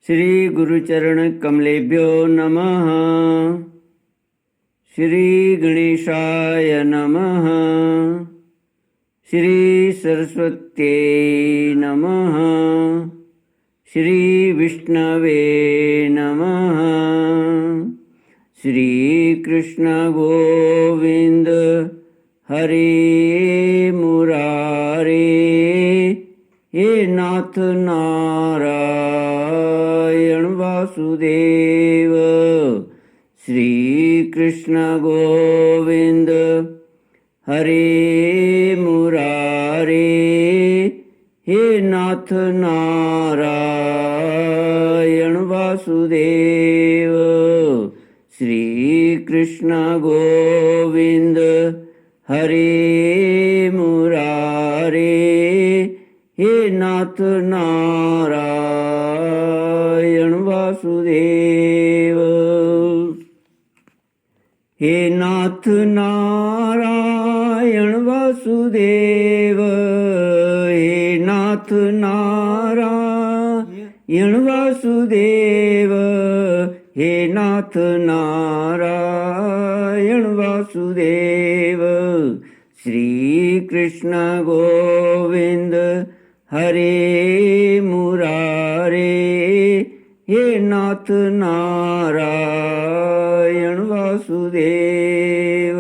श्री गुरुचरण कमलेभ्यो नमः। श्री गणेशाय नमः। श्री सरस्वत्यै नमः। श्री विष्णवे नमः। श्री कृष्ण गोविंद हरे मुरारे, हे नाथ नारायण वासुदेव। श्री कृष्ण गोविंद हरे मुरारे, हे नाथ नारायण वासुदेव। श्री कृष्ण गोविंद हरे मुरारे, हे नाथ नारायण वासुदेव। हे नाथ नारायण वासुदेव, हे नाथ नारायण वासुदेव, हे नाथ नारायण वासुदेव। श्री कृष्ण गोविंद हरे मुरारे, हे नाथ नारायण वासुदेव।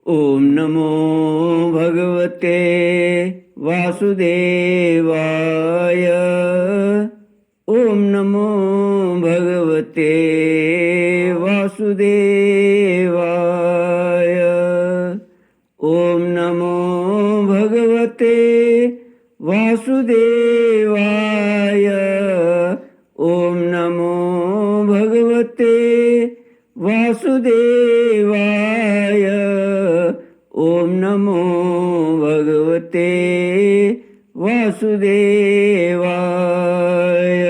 ओम नमो भगवते वासुदेवाय। ओम नमो भगवते वासुदेवाय। ओम नमो भगवते वासुदेवाय। ओम नमो भगवते वासुदेवाय। ओम नमो भगवते वासुदेवाय।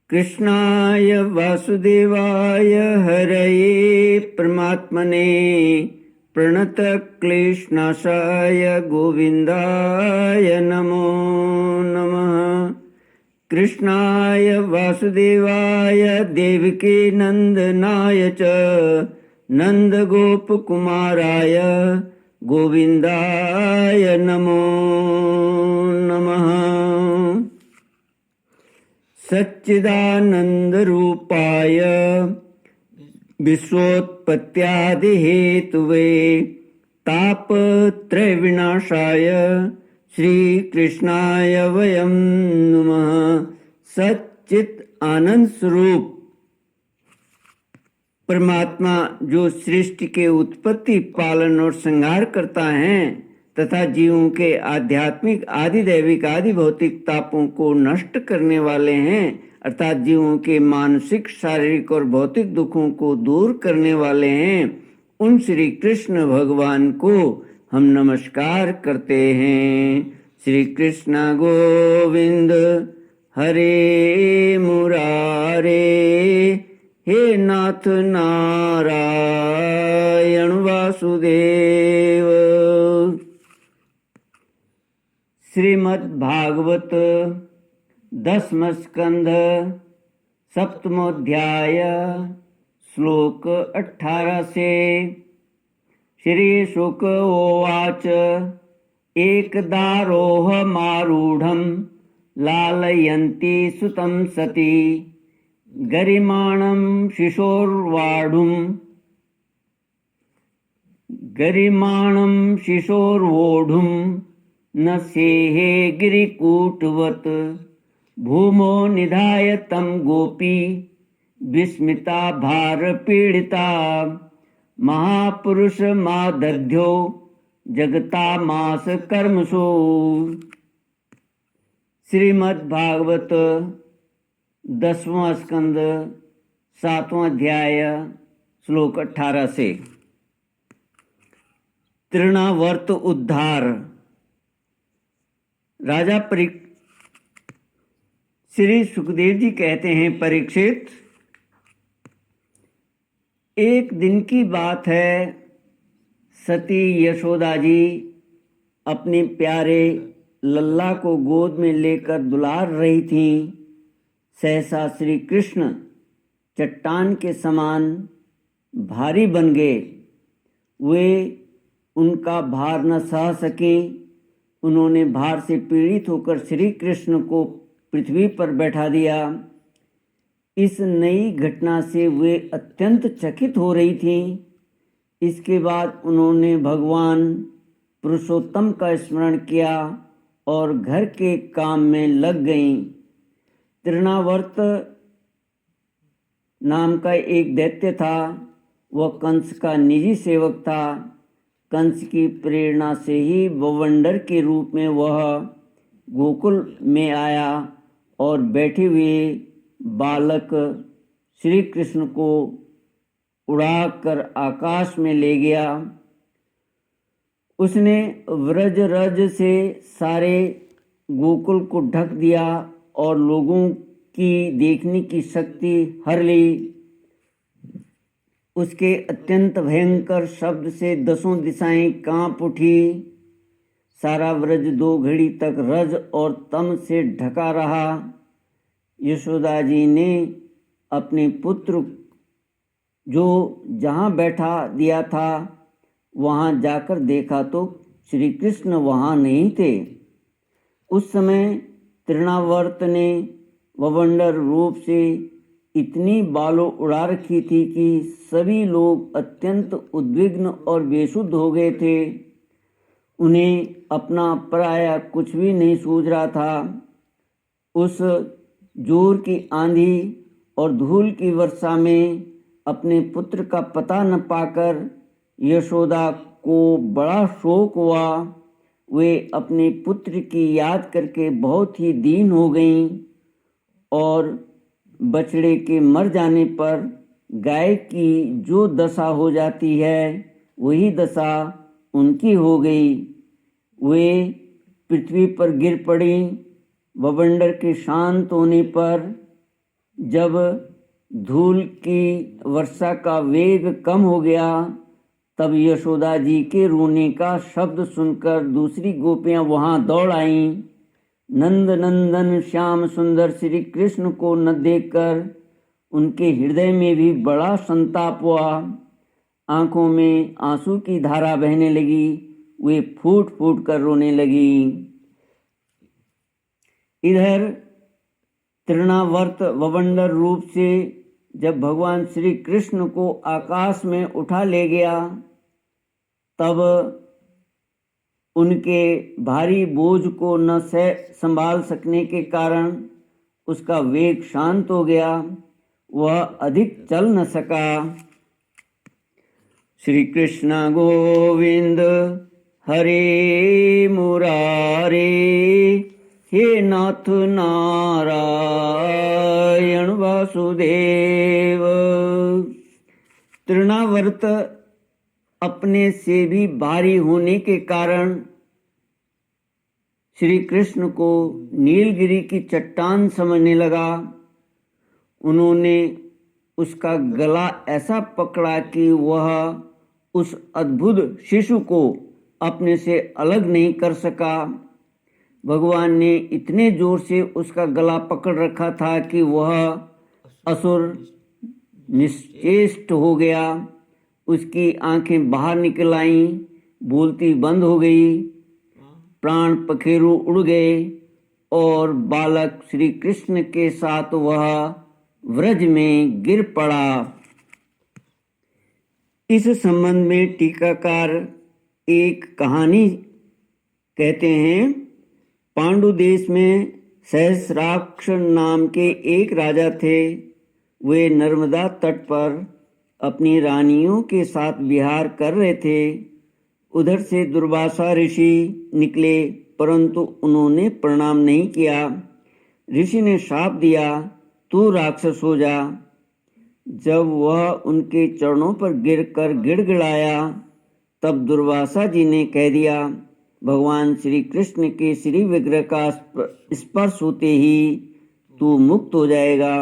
कृष्णाय वासुदेवाय हरये परमात्मने प्रणतक्लेशनाशाय गोविन्दाय नमो नमः। कृष्णाय वासुदेवाय देवकी नन्दनाय च नन्दगोपकुमाराय गोविन्दाय नमो नमः। सच्चिदानन्दरूपाय विश्वोत्पत्त्यादिहेतुवे तापत्रयविनाशाय श्रीकृष्णाय वयं नमः। सच्चित आनंद स्वरूप परमात्मा जो सृष्टि के उत्पत्ति, पालन और संहार करता है तथा जीवों के आध्यात्मिक, आदि दैविक, आदि भौतिक तापों को नष्ट करने वाले हैं, अर्थात जीवों के मानसिक, शारीरिक और भौतिक दुखों को दूर करने वाले हैं, उन श्री कृष्ण भगवान को हम नमस्कार करते हैं। श्री कृष्ण गोविंद हरे मुरारे, हे नाथ नारायण वासुदेव। श्रीमद् भागवत 10वां स्कंध 7वां श्लोक 18 से। श्री शुक उवाच एकदारोहमारूढं लालयन्ती सुतं सती गरिमाणं शिशोर्वोढुं न सेहे गिरिकूटवत् भूमो निधाय तं गोपी विस्मिता भारपीडिता महापुरुष मादध्यो जगतामास कर्मसु। श्रीमद् भागवत 10वां स्कंद 7वां अध्याय श्लोक 18 से। तृणावर्त उद्धार। राजा श्री सुखदेव जी कहते हैं, परीक्षित, एक दिन की बात है, सती यशोदा जी अपने प्यारे लल्ला को गोद में लेकर दुलार रही थीं। सहसा श्री कृष्ण चट्टान के समान भारी बन गए। वे उनका भार न सह सके। उन्होंने भार से पीड़ित होकर श्री कृष्ण को पृथ्वी पर बैठा दिया। इस नई घटना से वे अत्यंत चकित हो रही थीं। इसके बाद उन्होंने भगवान पुरुषोत्तम का स्मरण किया और घर के काम में लग गईं। तृणावर्त नाम का एक दैत्य था। वह कंस का निजी सेवक था। कंस की प्रेरणा से ही बवंडर के रूप में वह गोकुल में आया और बैठे हुए बालक श्री कृष्ण को उड़ाकर आकाश में ले गया। उसने व्रज रज से सारे गोकुल को ढक दिया और लोगों की देखने की शक्ति हर ली। उसके अत्यंत भयंकर शब्द से दसों दिशाएं कांप उठी। सारा व्रज 2 घड़ी तक रज और तम से ढका रहा। यशोदा जी ने अपने पुत्र जो जहाँ बैठा दिया था वहाँ जाकर देखा तो श्री कृष्ण वहाँ नहीं थे। उस समय तृणावर्त ने बवंडर रूप से इतनी बालों उड़ा रखी थी कि सभी लोग अत्यंत उद्विग्न और बेसुध हो गए थे। उन्हें अपना पराया कुछ भी नहीं सूझ रहा था। उस जोर की आंधी और धूल की वर्षा में अपने पुत्र का पता न पाकर यशोदा को बड़ा शोक हुआ। वे अपने पुत्र की याद करके बहुत ही दीन हो गईं और बछड़े के मर जाने पर गाय की जो दशा हो जाती है वही दशा उनकी हो गई। वे पृथ्वी पर गिर पड़ी। बवंडर के शांत होने पर जब धूल की वर्षा का वेग कम हो गया तब यशोदा जी के रोने का शब्द सुनकर दूसरी गोपियां वहां दौड़ आईं। नंद नंदन श्याम सुंदर श्री कृष्ण को न देखकर उनके हृदय में भी बड़ा संताप हुआ। आंखों में आंसू की धारा बहने लगी। वे फूट फूट कर रोने लगी। इधर तृणावर्त बवंडर रूप से जब भगवान श्री कृष्ण को आकाश में उठा ले गया तब उनके भारी बोझ को न संभाल सकने के कारण उसका वेग शांत हो गया। वह अधिक चल न सका। श्री कृष्ण गोविंद हरे मुरारे, हे नाथ नारायण वासुदेव। तृणावर्त अपने से भी भारी होने के कारण श्री कृष्ण को नीलगिरी की चट्टान समझने लगा। उन्होंने उसका गला ऐसा पकड़ा कि वह उस अद्भुत शिशु को अपने से अलग नहीं कर सका। भगवान ने इतने जोर से उसका गला पकड़ रखा था कि वह असुर निश्चेष्ट हो गया। उसकी आंखें बाहर निकल आईं, बोलती बंद हो गई, प्राण पखेरु उड़ गए और बालक श्री कृष्ण के साथ वह व्रज में गिर पड़ा। इस संबंध में टीकाकार एक कहानी कहते हैं। पांडु देश में सहस्राक्ष नाम के एक राजा थे। वे नर्मदा तट पर अपनी रानियों के साथ विहार कर रहे थे। उधर से दुर्वासा ऋषि निकले, परंतु उन्होंने प्रणाम नहीं किया। ऋषि ने शाप दिया, तू राक्षस हो जा। जब वह उनके चरणों पर गिरकर गिड़गिड़ाया, तब दुर्वासा जी ने कह दिया, भगवान श्री कृष्ण के श्री विग्रह का स्पर्श होते ही तू मुक्त हो जाएगा।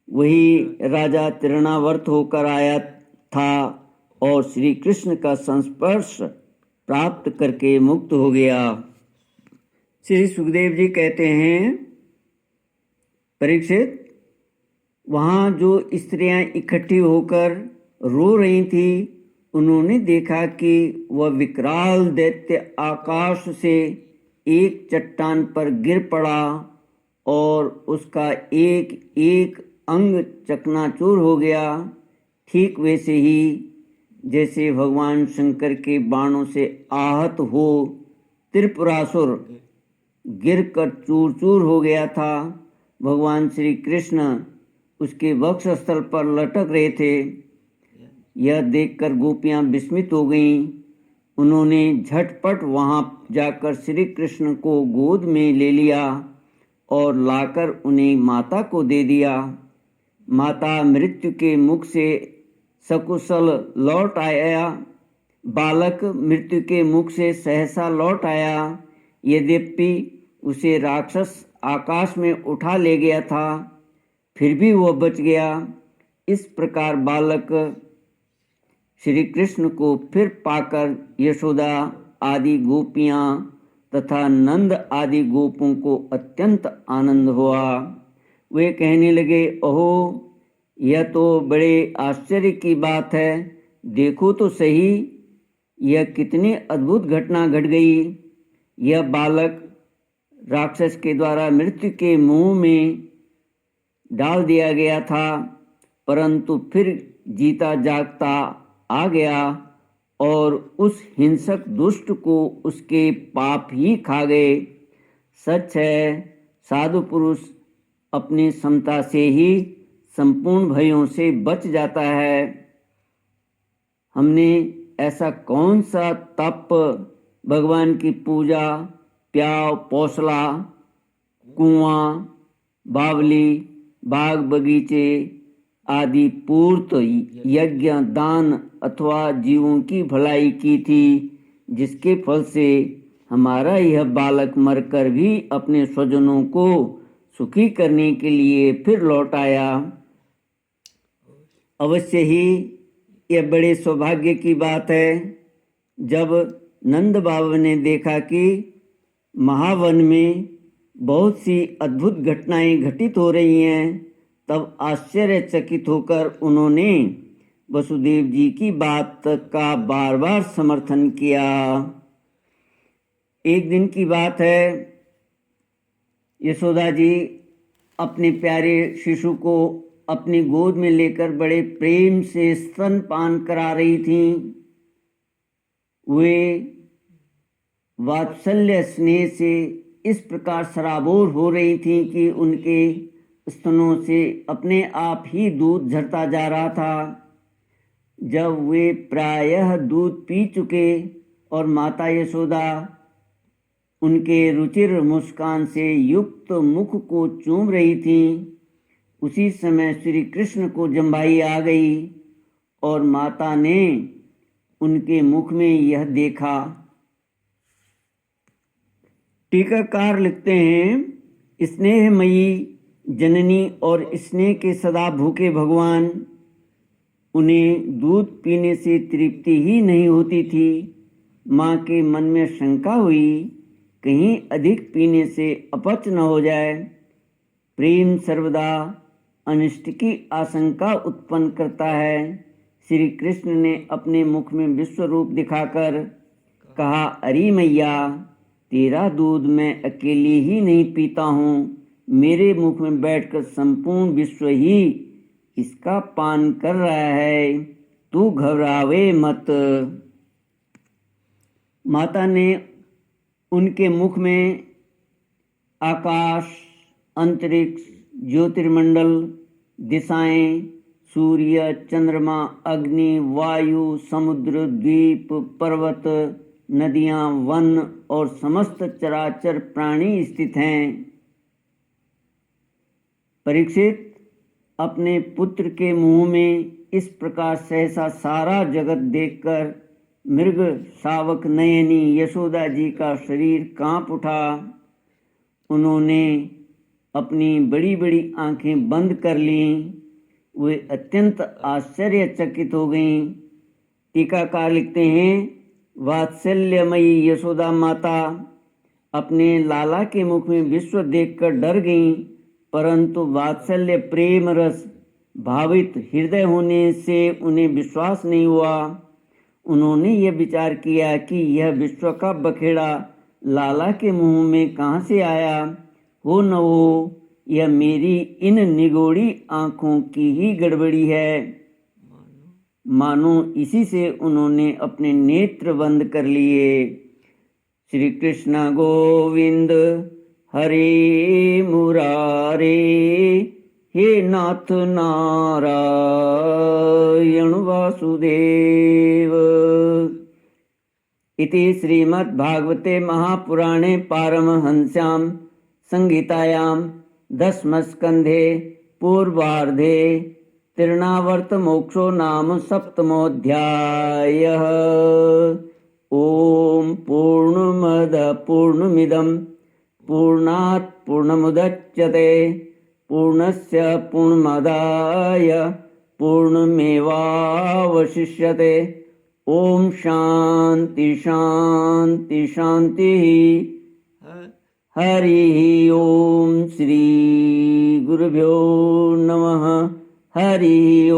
वही राजा तृणावर्त होकर आया था और श्री कृष्ण का संस्पर्श प्राप्त करके मुक्त हो गया। श्री सुखदेव जी कहते हैं, परीक्षित, वहाँ जो स्त्रियां इकट्ठी होकर रो रही थी, उन्होंने देखा कि वह विकराल दैत्य आकाश से एक चट्टान पर गिर पड़ा और उसका एक एक अंग चकनाचूर हो गया। ठीक वैसे ही जैसे भगवान शंकर के बाणों से आहत हो त्रिपुरासुर गिरकर चूर चूर हो गया था, भगवान श्री कृष्ण उसके वक्षस्थल पर लटक रहे थे। यह देखकर गोपियां विस्मित हो गईं। उन्होंने झटपट वहां जाकर श्री कृष्ण को गोद में ले लिया और लाकर उन्हें माता को दे दिया। माता मृत्यु के मुख से सकुशल लौट आया। बालक मृत्यु के मुख से सहसा लौट आया। यद्यपि उसे राक्षस आकाश में उठा ले गया था, फिर भी वह बच गया। इस प्रकार बालक श्री कृष्ण को फिर पाकर यशोदा आदि गोपियां तथा नंद आदि गोपों को अत्यंत आनंद हुआ। वे कहने लगे, ओहो, यह तो बड़े आश्चर्य की बात है। देखो तो सही, यह कितनी अद्भुत घटना घट गई। यह बालक राक्षस के द्वारा मृत्यु के मुंह में डाल दिया गया था, परंतु फिर जीता जागता आ गया और उस हिंसक दुष्ट को उसके पाप ही खा गए। सच है, साधु पुरुष अपनी समता से ही संपूर्ण भयों से बच जाता है। हमने ऐसा कौन सा तप, भगवान की पूजा, प्याव पौसला, कुआं, बावली, बाग बगीचे आदि पूर्त यज्ञ, दान अथवा जीवों की भलाई की थी, जिसके फल से हमारा यह बालक मरकर भी अपने स्वजनों को सुखी करने के लिए फिर लौट आया। अवश्य ही यह बड़े सौभाग्य की बात है। जब नंद बाबा ने देखा कि महावन में बहुत सी अद्भुत घटनाएं घटित हो रही हैं, तब आश्चर्यचकित होकर उन्होंने वसुदेव जी की बात का बार बार समर्थन किया। एक दिन की बात है, यशोदा जी अपने प्यारे शिशु को अपनी गोद में लेकर बड़े प्रेम से स्तनपान करा रही थीं। वे वात्सल्य स्नेह से इस प्रकार सराबोर हो रही थीं कि उनके स्तनों से अपने आप ही दूध झरता जा रहा था। जब वे प्रायः दूध पी चुके और माता यशोदा उनके रुचिर मुस्कान से युक्त मुख को चूम रही थी, उसी समय श्री कृष्ण को जम्भाई आ गई और माता ने उनके मुख में यह देखा। टीकाकार लिखते हैं, स्नेहमयी जननी और स्नेह के सदा भूखे भगवान, उन्हें दूध पीने से तृप्ति ही नहीं होती थी। माँ के मन में शंका हुई, कहीं अधिक पीने से अपच न हो जाए। प्रेम सर्वदा अनिष्ट की आशंका उत्पन्न करता है। श्री कृष्ण ने अपने मुख में विश्व रूप दिखाकर कहा, अरे मैया, तेरा दूध मैं अकेले ही नहीं पीता हूँ, मेरे मुख में बैठकर संपूर्ण विश्व ही इसका पान कर रहा है, तू घबरावे मत। माता ने उनके मुख में आकाश, अंतरिक्ष, ज्योतिर्मंडल, दिशाएं, सूर्य, चंद्रमा, अग्नि, वायु, समुद्र, द्वीप, पर्वत, नदियां, वन और समस्त चराचर प्राणी स्थित हैं। परीक्षित, अपने पुत्र के मुंह में इस प्रकार सहसा सारा जगत देखकर मृग शावक नयनी यशोदा जी का शरीर कांप उठा। उन्होंने अपनी बड़ी बड़ी आंखें बंद कर लीं। वे अत्यंत आश्चर्यचकित हो गईं। टीकाकार लिखते हैं, वात्सल्यमयी यशोदा माता अपने लाला के मुख में विश्व देखकर डर गईं, परंतु वात्सल्य प्रेम रस भावित हृदय होने से उन्हें विश्वास नहीं हुआ। उन्होंने यह विचार किया कि यह विश्व का बखेड़ा लाला के मुंह में कहाँ से आया। हो न हो यह मेरी इन निगोड़ी आंखों की ही गड़बड़ी है। मानो इसी से उन्होंने अपने नेत्र बंद कर लिए। श्री कृष्ण गोविंद हरे मुरारे, हे नाथ नारायण वासुदेव। इति श्रीमद्भागवते महापुराणे पारमहंस्यां संहितायां दशमस्कन्धे पूर्वार्धे तृणावर्तमोक्षो नाम सप्तमोऽध्यायः। ॐ पूर्णमदः पूर्णमिदं पूर्णात् पूर्णमुदच्यते पूर्णस्य पूर्णमादाय पूर्णमेवावशिष्यते। ॐ शान्ति शान्ति शान्तिः। हरिः ॐ श्री गुरुभ्यो नमः। हरिः ॐ।